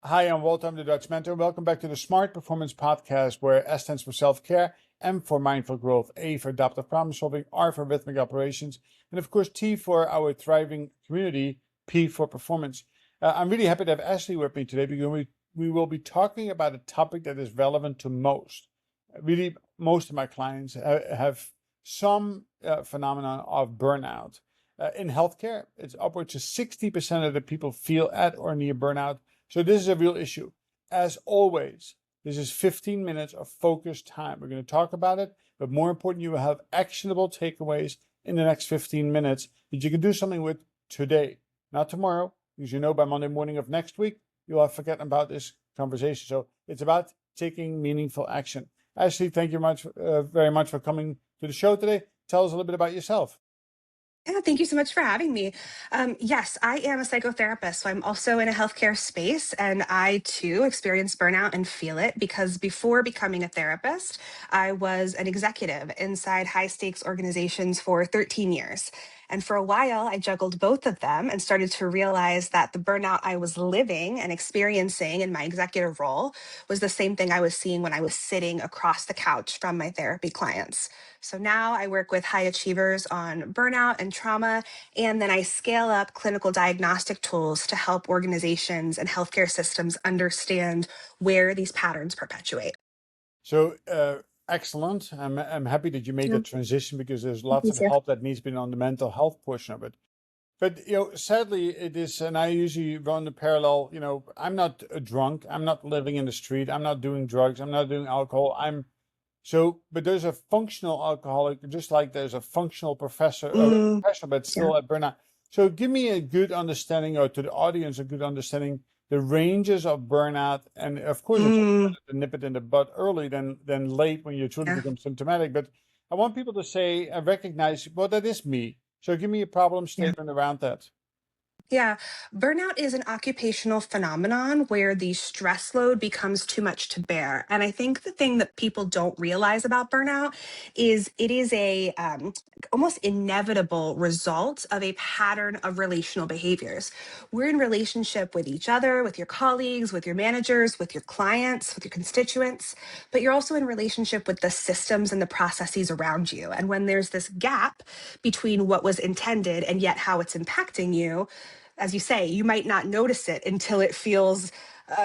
Hi, I'm Walter. I'm the Dutch Mentor. Welcome back to the Smart Performance Podcast, where S stands for self-care, M for mindful growth, A for adaptive problem solving, R for rhythmic operations, and of course T for our thriving community, P for performance. I'm really happy to have Ashley with me today because we will be talking about a topic that is relevant to most. Really, most of my clients have some phenomenon of burnout. In healthcare, it's upwards of 60% of the people feel at or near burnout. So this is a real issue. As always, this is 15 minutes of focused time. We're going to talk about it, but more important, you will have actionable takeaways in the next 15 minutes that you can do something with today, not tomorrow, because you know by Monday morning of next week, you'll have forgotten about this conversation. So it's about taking meaningful action. Ashley, thank you very much for coming to the show today. Tell us a little bit about yourself. Yeah, thank you so much for having me. Yes, I am a psychotherapist, so I'm also in a healthcare space, and I too experience burnout and feel it because before becoming a therapist, I was an executive inside high stakes organizations for 13 years. And for a while, I juggled both of them and started to realize that the burnout I was living and experiencing in my executive role was the same thing I was seeing when I was sitting across the couch from my therapy clients. So now I work with high achievers on burnout and trauma, and then I scale up clinical diagnostic tools to help organizations and healthcare systems understand where these patterns perpetuate. So excellent. I'm happy that you made Yeah, that transition because there's thank lots you, of sir. help that needs to be on the mental health portion of it. But sadly, it is, and I usually run the parallel. I'm not a drunk. I'm not living in the street. I'm not doing drugs. I'm not doing alcohol. But there's a functional alcoholic, just like there's a functional Mm, professional, but yeah. still at burnout. So give me a good understanding, or to the audience, a good understanding, the ranges of burnout. And of course, it's always Mm, better to nip it in the bud early than late when you truly yeah. become symptomatic. But I want people to say, recognize, well, that is me. So give me a problem Yeah. statement around that. Yeah, burnout is an occupational phenomenon where the stress load becomes too much to bear. And I think the thing that people don't realize about burnout is it is a almost inevitable result of a pattern of relational behaviors. We're in relationship with each other, with your colleagues, with your managers, with your clients, with your constituents, but you're also in relationship with the systems and the processes around you. And when there's this gap between what was intended and yet how it's impacting you, as you say, you might not notice it until it feels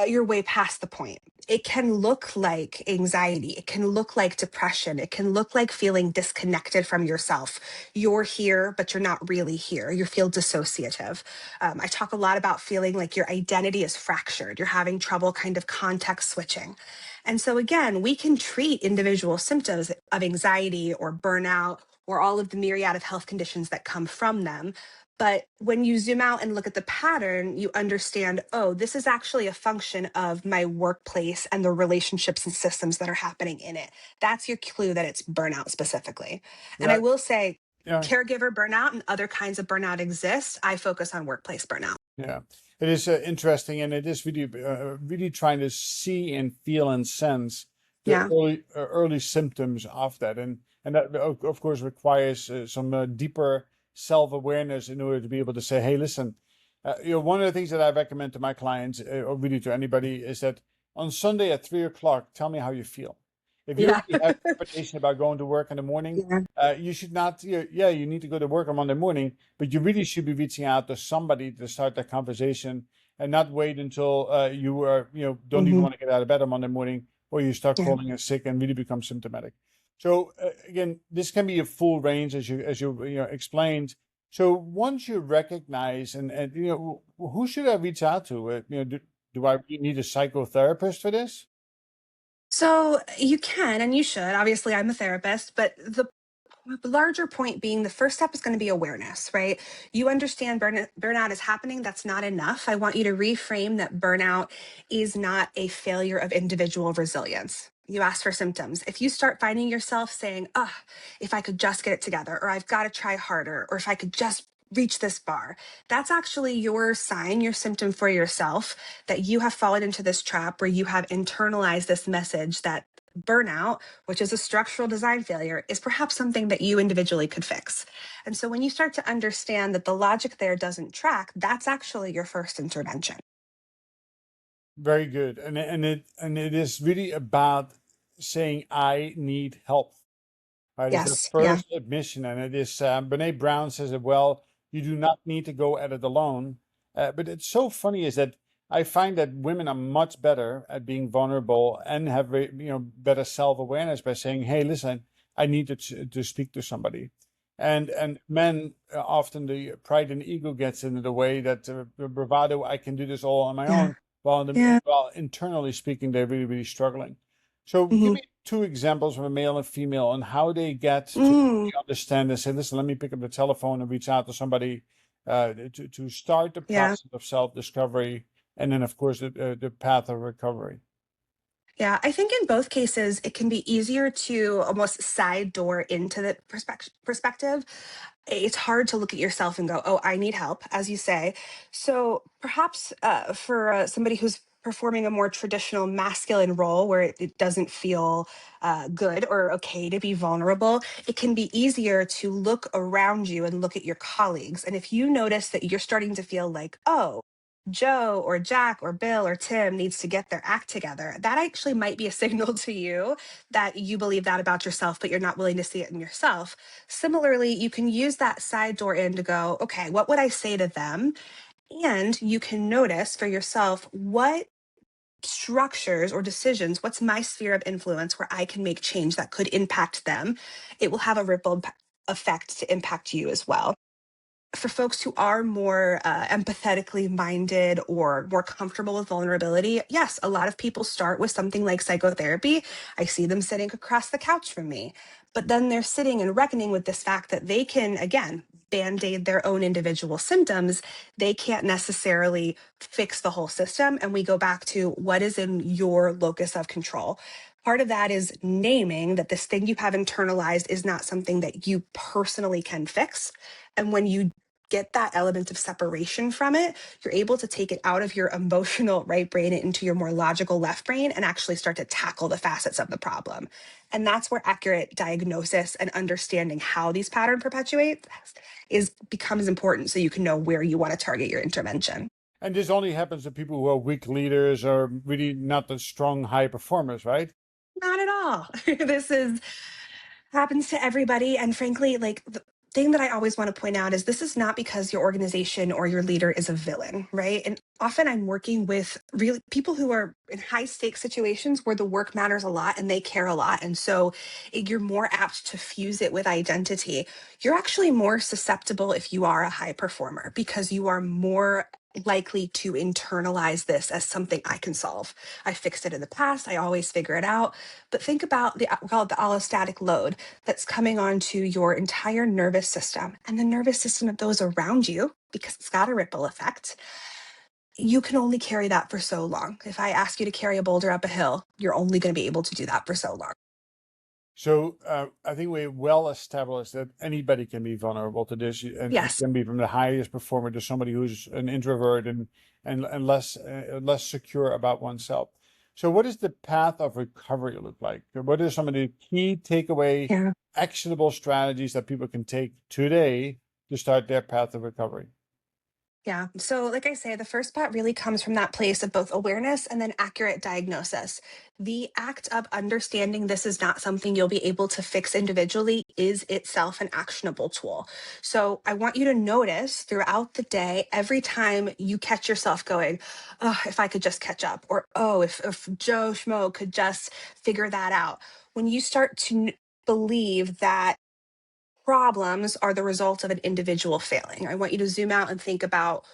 you're way past the point. It can look like anxiety. It can look like depression. It can look like feeling disconnected from yourself. You're here, but you're not really here. You feel dissociative. I talk a lot about feeling like your identity is fractured. You're having trouble kind of context switching. And so, again, we can treat individual symptoms of anxiety or burnout or all of the myriad of health conditions that come from them. But when you zoom out and look at the pattern, you understand, oh, this is actually a function of my workplace and the relationships and systems that are happening in it. That's your clue that it's burnout specifically. And I Yeah, will say, yeah, caregiver burnout and other kinds of burnout exist. I focus on workplace burnout. yeah. It is interesting, and it is really trying to see and feel and sense the Yeah. early symptoms of that, and that of course requires some deeper self-awareness in order to be able to say, hey, listen, one of the things that I recommend to my clients, or really to anybody, is that on Sunday at 3 o'clock, tell me how you feel. If you Yeah. already have trepidation about going to work in the morning, Yeah. you should not. Yeah, you need to go to work on Monday morning, but you really should be reaching out to somebody to start that conversation and not wait until you don't even Hmm. want to get out of bed on Monday morning, or you start Yeah. calling in sick and really become symptomatic. So again, this can be a full range as you explained. So once you recognize and who should I reach out to? Do I really need a psychotherapist for this? So you can and you should. Obviously, I'm a therapist, but the larger point being the first step is going to be awareness, right? You understand burnout is happening. That's not enough. I want you to reframe that burnout is not a failure of individual resilience. You ask for symptoms. If you start finding yourself saying, if I could just get it together, or I've got to try harder, or if I could just reach this bar, that's actually your sign, your symptom for yourself that you have fallen into this trap where you have internalized this message that burnout, which is a structural design failure, is perhaps something that you individually could fix. And so when you start to understand that the logic there doesn't track, that's actually your first intervention. Very good. And it is really about saying I need help. Right? It's the Yes. Yeah. first admission, and it is Brene Brown says it well. You do not need to go at it alone. But it's so funny is that I find that women are much better at being vulnerable and have better self awareness by saying, "Hey, listen, I need to speak to somebody." And men often the pride and ego gets into the way that the bravado, I can do this all on my Yeah. own, while Yeah. while internally speaking, they're really really struggling. So give Hmm. me two examples of a male and female on how they get to Mm. really understand and say, listen, let me pick up the telephone and reach out to somebody to start the Yeah. process of self-discovery and then, of course, the path of recovery. Yeah, I think in both cases, it can be easier to almost side door into the perspective. It's hard to look at yourself and go, "Oh, I need help," as you say. So perhaps for somebody who's performing a more traditional masculine role where it doesn't feel good or okay to be vulnerable, it can be easier to look around you and look at your colleagues. And if you notice that you're starting to feel like, oh, Joe or Jack or Bill or Tim needs to get their act together, that actually might be a signal to you that you believe that about yourself, but you're not willing to see it in yourself. Similarly, you can use that side door in to go, okay, what would I say to them? And you can notice for yourself what structures or decisions, what's my sphere of influence where I can make change that could impact them. It will have a effect to impact you as well. For folks who are more empathetically minded or more comfortable with vulnerability, yes, a lot of people start with something like psychotherapy. I see them sitting across the couch from me, but then they're sitting and reckoning with this fact that they can, again, band aid their own individual symptoms. They can't necessarily fix the whole system. And we go back to what is in your locus of control. Part of that is naming that this thing you have internalized is not something that you personally can fix. And when you get that element of separation from it, you're able to take it out of your emotional right brain and into your more logical left brain and actually start to tackle the facets of the problem. And that's where accurate diagnosis and understanding how these pattern perpetuate is becomes important so you can know where you want to target your intervention. And this only happens to people who are weak leaders or really not the strong high performers, right? Not at all. This is happens to everybody. And frankly, like the thing that I always want to point out is this is not because your organization or your leader is a villain, right? And often I'm working with really people who are in high stakes situations where the work matters a lot and they care a lot. And so you're more apt to fuse it with identity. You're actually more susceptible if you are a high performer because you are more likely to internalize this as something I can solve. I fixed it in the past. I always figure it out. But think about we call it the allostatic load that's coming onto your entire nervous system and the nervous system of those around you, because it's got a ripple effect. You can only carry that for so long. If I ask you to carry a boulder up a hill, you're only going to be able to do that for so long. So I think we well established that anybody can be vulnerable to this, and it Yes. can be from the highest performer to somebody who's an introvert and less secure about oneself. So, what does the path of recovery look like? What are some of the key takeaway, Yeah. actionable strategies that people can take today to start their path of recovery? Yeah. So, like I say, the first part really comes from that place of both awareness and then accurate diagnosis. The act of understanding this is not something you'll be able to fix individually is itself an actionable tool. So, I want you to notice throughout the day, every time you catch yourself going, oh, if I could just catch up, or oh, if Joe Schmo could just figure that out. When you start to believe that problems are the result of an individual failing. I want you to zoom out and think about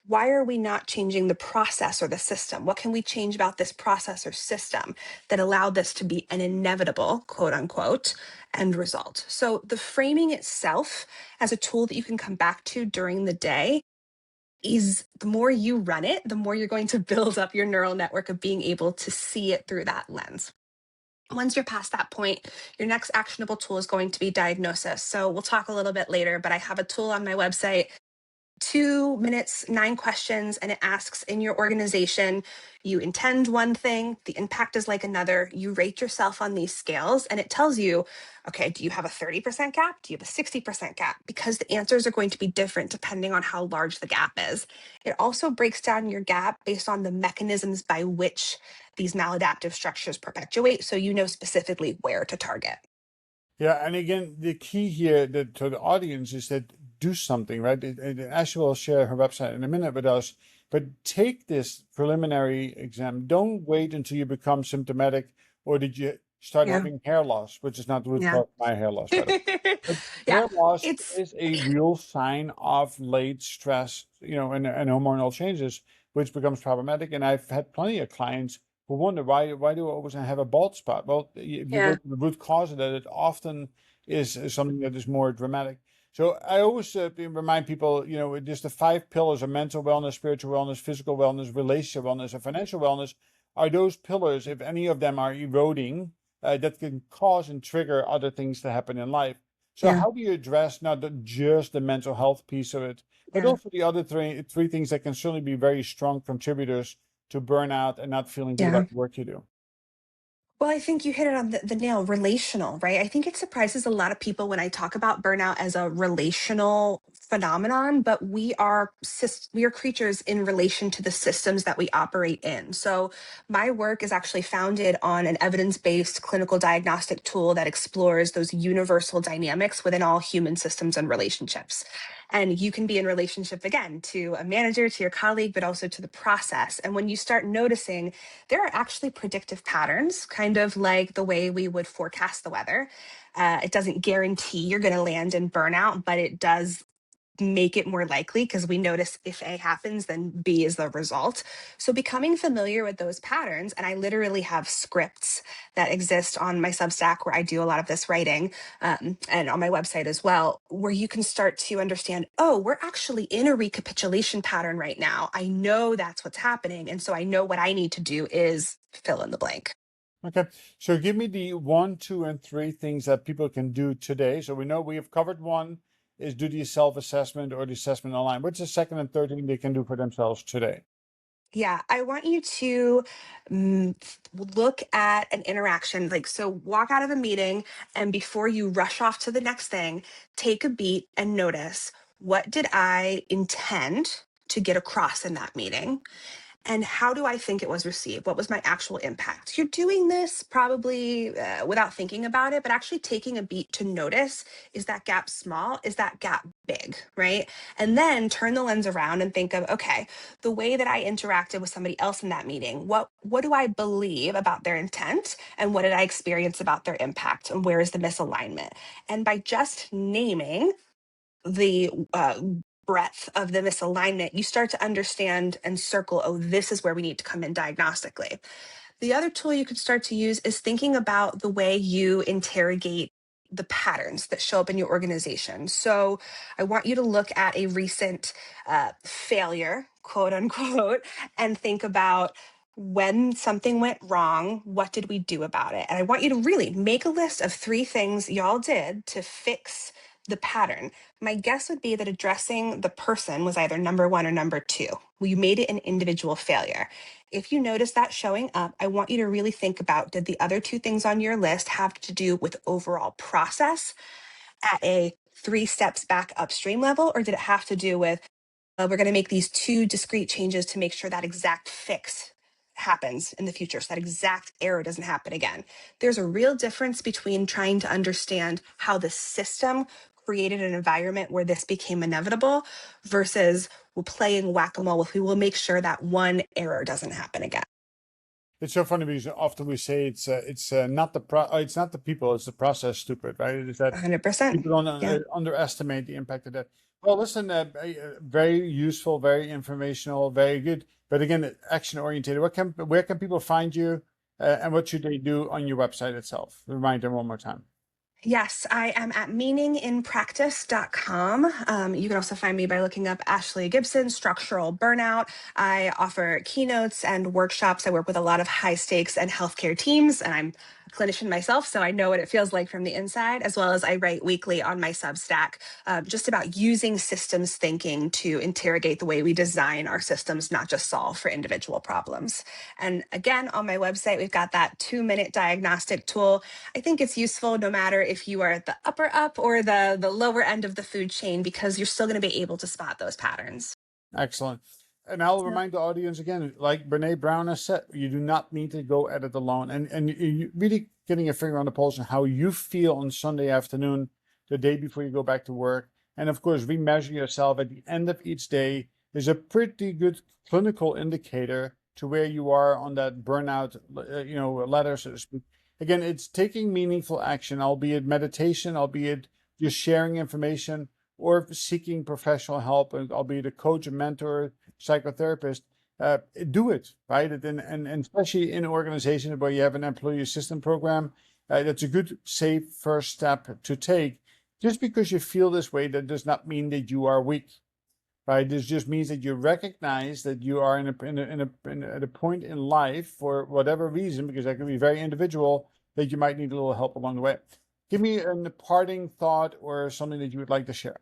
why are we not changing the process or the system? What can we change about this process or system that allowed this to be an inevitable, quote unquote, end result? So the framing itself as a tool that you can come back to during the day is the more you run it, the more you're going to build up your neural network of being able to see it through that lens. Once you're past that point, your next actionable tool is going to be diagnosis. So we'll talk a little bit later, but I have a tool on my website 2 minutes, 9 questions, and it asks in your organization, you intend one thing, the impact is like another. You rate yourself on these scales, and it tells you, okay, do you have a 30% gap? Do you have a 60% gap? Because the answers are going to be different depending on how large the gap is. It also breaks down your gap based on the mechanisms by which these maladaptive structures perpetuate, so you know specifically where to target. Yeah, and again, the key here to the audience is that do something, right? Ashley will share her website in a minute with us, but take this preliminary exam. Don't wait until you become symptomatic or did you start Yeah. having hair loss, which is not the root Yeah. cause of my hair loss, by the way. But Yeah. hair loss It's, is a real sign of late stress, and hormonal changes, which becomes problematic. And I've had plenty of clients who wonder why do I always have a bald spot? Well, if you go yeah. to the root cause of that, it often is something that is more dramatic. So I always remind people, just the 5 pillars of mental wellness, spiritual wellness, physical wellness, relational wellness, and financial wellness are those pillars. If any of them are eroding, that can cause and trigger other things to happen in life. So Yeah. how do you address not just the mental health piece of it, but Yeah. also the other three things that can certainly be very strong contributors to burnout and not feeling good Yeah. about the work you do? Well, I think you hit it on the nail, relational, right? I think it surprises a lot of people when I talk about burnout as a relational phenomenon, but we are creatures in relation to the systems that we operate in. So my work is actually founded on an evidence-based clinical diagnostic tool that explores those universal dynamics within all human systems and relationships. And you can be in relationship again to a manager, to your colleague, but also to the process. And when you start noticing there are actually predictive patterns, kind of like the way we would forecast the weather. It doesn't guarantee you're going to land in burnout, but it does make it more likely because we notice if A happens, then B is the result. So becoming familiar with those patterns, and I literally have scripts that exist on my Substack where I do a lot of this writing, and on my website as well, where you can start to understand, oh, we're actually in a recapitulation pattern right now. I know that's what's happening. And so I know what I need to do is fill in the blank. Okay, so give me the 1, 2, and 3 things that people can do today. So we know we have covered one is do the self-assessment or the assessment online. What's the second and third thing they can do for themselves today? Yeah, I want you to mm, look at an interaction. Like, so walk out of a meeting, and before you rush off to the next thing, take a beat and notice, what did I intend to get across in that meeting? And how do I think it was received? What was my actual impact? You're doing this probably without thinking about it, but actually taking a beat to notice, is that gap small? Is that gap big? Right? And then turn the lens around and think of, okay, the way that I interacted with somebody else in that meeting, what do I believe about their intent? And what did I experience about their impact? And where is the misalignment? And by just naming the breadth of the misalignment, you start to understand and circle, oh, this is where we need to come in diagnostically. The other tool you could start to use is thinking about the way you interrogate the patterns that show up in your organization. So I want you to look at a recent failure, quote unquote, and think about, when something went wrong, what did we do about it? And I want you to really make a list of 3 things y'all did to fix the pattern. My guess would be that addressing the person was either number 1 or number 2. We made it an individual failure. If you notice that showing up, I want you to really think about, did the other 2 things on your list have to do with overall process at a 3 steps back upstream level, or did it have to do with, we're going to make these 2 discrete changes to make sure that exact fix happens in the future, so that exact error doesn't happen again? There's a real difference between trying to understand how the system created an environment where this became inevitable versus playing whack-a-mole. We will make sure that one error doesn't happen again. It's so funny because often we say it's not it's not the people, it's the process, stupid, right? It is that 100%. people don't Yeah. underestimate the impact of that. Well, listen, very useful, very informational, very good. But again, action oriented. Where can people find you, and what should they do on your website itself? Remind them one more time. Yes, I am at meaninginpractice.com. You can also find me by looking up Ashley Gibson, Structural Burnout. I offer keynotes and workshops. I work with a lot of high stakes and healthcare teams, and I'm clinician myself, so I know what it feels like from the inside, as well as I write weekly on my Substack just about using systems thinking to interrogate the way we design our systems, not just solve for individual problems. And again, on my website, we've got that 2-minute diagnostic tool. I think it's useful no matter if you are at the upper up or the lower end of the food chain, because you're still going to be able to spot those patterns. Excellent. And I'll Yep. remind the audience again, like Brene Brown has said, you do not need to go at it alone. And you really getting a finger on the pulse on how you feel on Sunday afternoon, the day before you go back to work. And of course, remeasure yourself at the end of each day is a pretty good clinical indicator to where you are on that burnout, ladder, so to speak. Again, it's taking meaningful action, albeit meditation, albeit just sharing information, or seeking professional help, albeit a coach, a mentor, psychotherapist. Do it, right? And especially in organizations where you have an employee assistance program, that's a good, safe first step to take. Just because you feel this way, that does not mean that you are weak, right? This just means that you recognize that you are at a point in life, for whatever reason, because that can be very individual, that you might need a little help along the way. Give me a parting thought or something that you would like to share.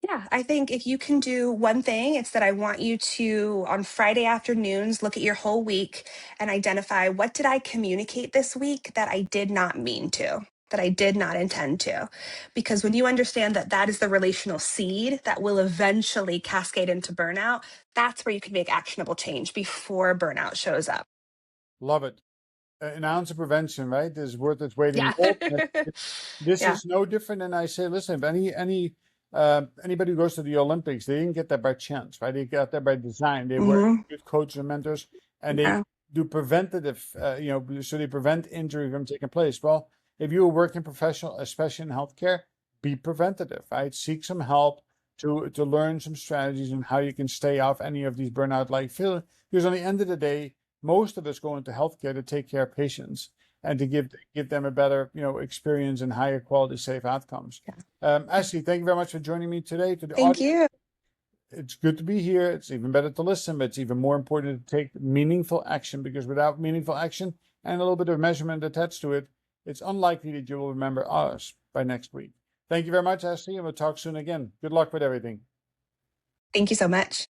Yeah, I think if you can do one thing, it's that I want you to, on Friday afternoons, look at your whole week and identify, what did I communicate this week that I did not mean to, that I did not intend to. Because when you understand that that is the relational seed that will eventually cascade into burnout, that's where you can make actionable change before burnout shows up. Love it. An ounce of prevention, right, is worth its weight in Yeah. gold. This Yeah. is no different than I say. Listen, if anybody who goes to the Olympics, they didn't get there by chance, right? They got there by design. They work Hmm. with good coaches and mentors, and they Yeah. do preventative, so they prevent injury from taking place. Well, if you're a working professional, especially in healthcare, be preventative, right? Seek some help to learn some strategies on how you can stay off any of these burnout-like feelings. Because on the end of the day, most of us go into healthcare to take care of patients and to give them a better experience and higher quality, safe outcomes. Ashley, thank you very much for joining me today. To the Thank audience, you. it's good to be here. It's even better to listen, but it's even more important to take meaningful action, because without meaningful action and a little bit of measurement attached to it, it's unlikely that you will remember us by next week. Thank you very much, Ashley, and we'll talk soon again. Good luck with everything. Thank you so much.